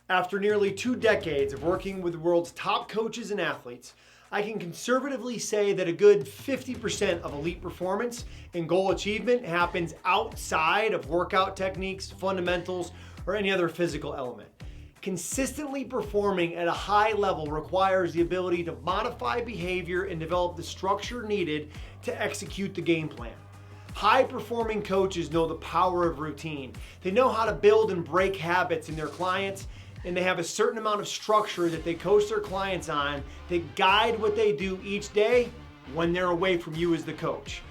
After nearly 2 decades of working with the world's top coaches and athletes, I can conservatively say that a good 50% of elite performance and goal achievement happens outside of workout techniques, fundamentals, or any other physical element. Consistently performing at a high level requires the ability to modify behavior and develop the structure needed to execute the game plan. High-performing coaches know the power of routine. They know how to build and break habits in their clients, and they have a certain amount of structure that they coach their clients on that guide what they do each day when they're away from you as the coach.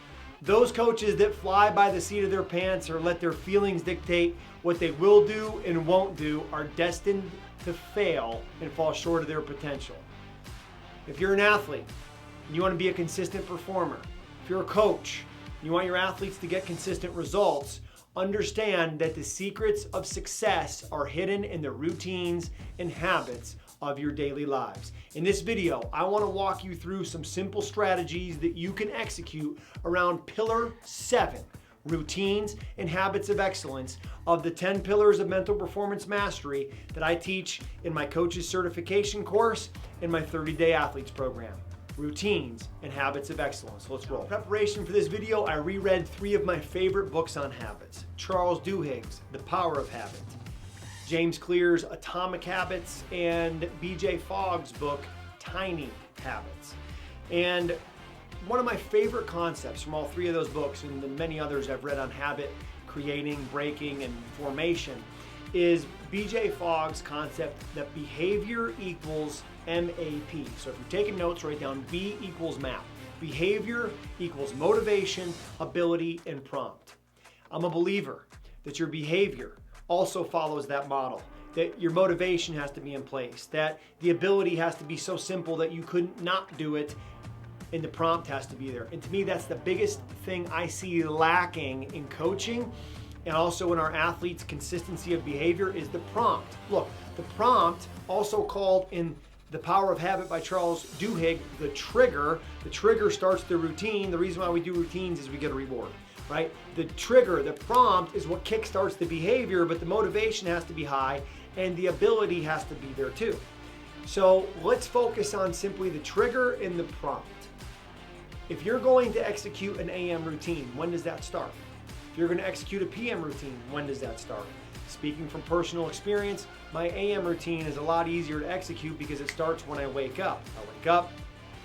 Those coaches that fly by the seat of their pants or let their feelings dictate what they will do and won't do are destined to fail and fall short of their potential. If you're an athlete and you want to be a consistent performer, if you're a coach, you want your athletes to get consistent results, understand that the secrets of success are hidden in the routines and habits of your daily lives. In this video, I want to walk you through some simple strategies that you can execute around Pillar 7, routines and habits of excellence of the 10 pillars of mental performance mastery that I teach in my coach's certification course in my 30-day athletes program. Routines and habits of excellence. Let's roll. In preparation for this video, I reread 3 of my favorite books on habits. Charles Duhigg's The Power of Habit, James Clear's Atomic Habits, and BJ Fogg's book, Tiny Habits. And one of my favorite concepts from all 3 of those books, and the many others I've read on habit creating, breaking, and formation, is BJ Fogg's concept that behavior equals MAP. So if you're taking notes, write down B equals MAP. Behavior equals motivation, ability, and prompt. I'm a believer that your behavior also follows that model, that your motivation has to be in place, that the ability has to be so simple that you couldn't not do it, and the prompt has to be there. And to me, that's the biggest thing I see lacking in coaching and also in our athletes' consistency of behavior is the prompt. Look, the prompt, also called in The Power of Habit by Charles Duhigg, the trigger. The trigger starts the routine. The reason why we do routines is we get a reward, right? The trigger, the prompt, is what kickstarts the behavior, but the motivation has to be high and the ability has to be there too. So let's focus on simply the trigger and the prompt. If you're going to execute an AM routine, when does that start? If you're going to execute a PM routine, when does that start? Speaking from personal experience, my AM routine is a lot easier to execute because it starts when I wake up. I wake up,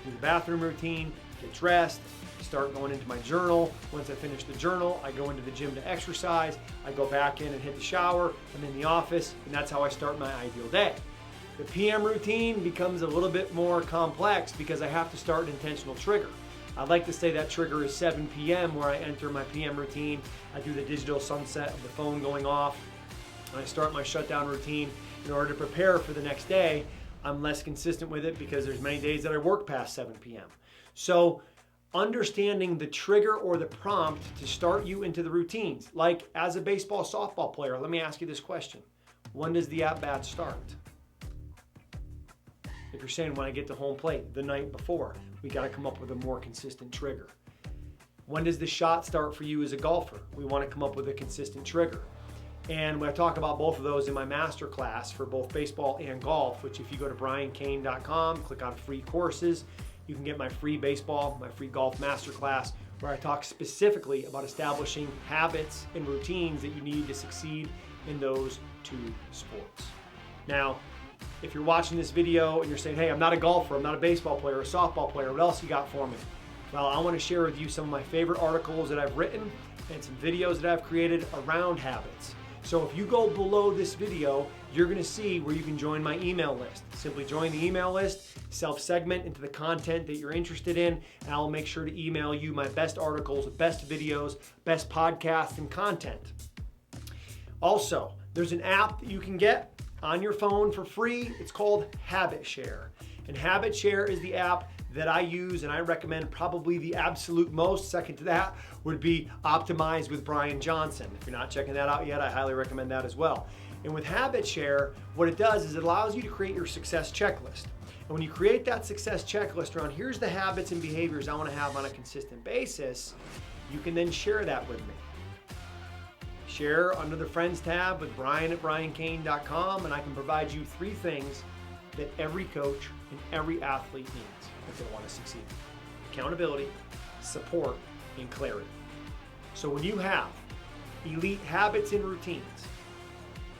do the bathroom routine, get dressed, start going into my journal. Once I finish the journal, I go into the gym to exercise. I go back in and hit the shower. I'm in the office, and that's how I start my ideal day. The PM routine becomes a little bit more complex because I have to start an intentional trigger. I'd like to say that trigger is 7 p.m. where I enter my PM routine. I do the digital sunset of the phone going off. I start my shutdown routine in order to prepare for the next day. I'm less consistent with it because there's many days that I work past 7 p.m. So understanding the trigger or the prompt to start you into the routines. Like as a baseball, softball player, let me ask you this question. When does the at-bat start? If you're saying when I get to home plate, the night before, we got to come up with a more consistent trigger. When does the shot start for you as a golfer? We want to come up with a consistent trigger. And when I talk about both of those in my master class for both baseball and golf, which if you go to briancain.com, click on free courses, you can get my free baseball, my free golf master class, where I talk specifically about establishing habits and routines that you need to succeed in those 2 sports. Now, if you're watching this video and you're saying, hey, I'm not a golfer, I'm not a baseball player, or a softball player, what else you got for me? Well, I want to share with you some of my favorite articles that I've written and some videos that I've created around habits. So if you go below this video, you're going to see where you can join my email list. Simply join the email list, self-segment into the content that you're interested in, and I'll make sure to email you my best articles, best videos, best podcasts, and content. Also, there's an app that you can get on your phone for free. It's called Habit Share. And Habit Share is the app that I use and I recommend probably the absolute most. Second to that would be Optimize with Brian Johnson. If you're not checking that out yet, I highly recommend that as well. And with Habit Share, what it does is it allows you to create your success checklist. And when you create that success checklist around here's the habits and behaviors I want to have on a consistent basis, you can then share that with me. share under the Friends tab with Brian at briancain.com, and I can provide you 3 things that every coach and every athlete needs if they want to succeed: accountability, support, and clarity. So when you have elite habits and routines,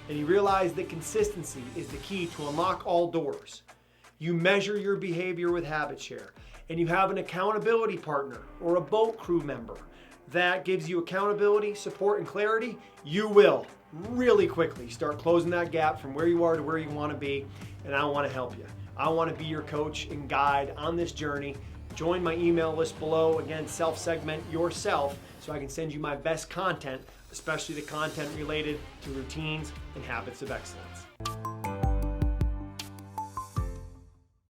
and you realize that consistency is the key to unlock all doors, you measure your behavior with HabitShare, and you have an accountability partner or a boat crew member that gives you accountability, support, and clarity, you will really quickly start closing that gap from where you are to where you want to be, and I want to help you. I want to be your coach and guide on this journey. Join my email list below. Again, self-segment yourself so I can send you my best content, especially the content related to routines and habits of excellence.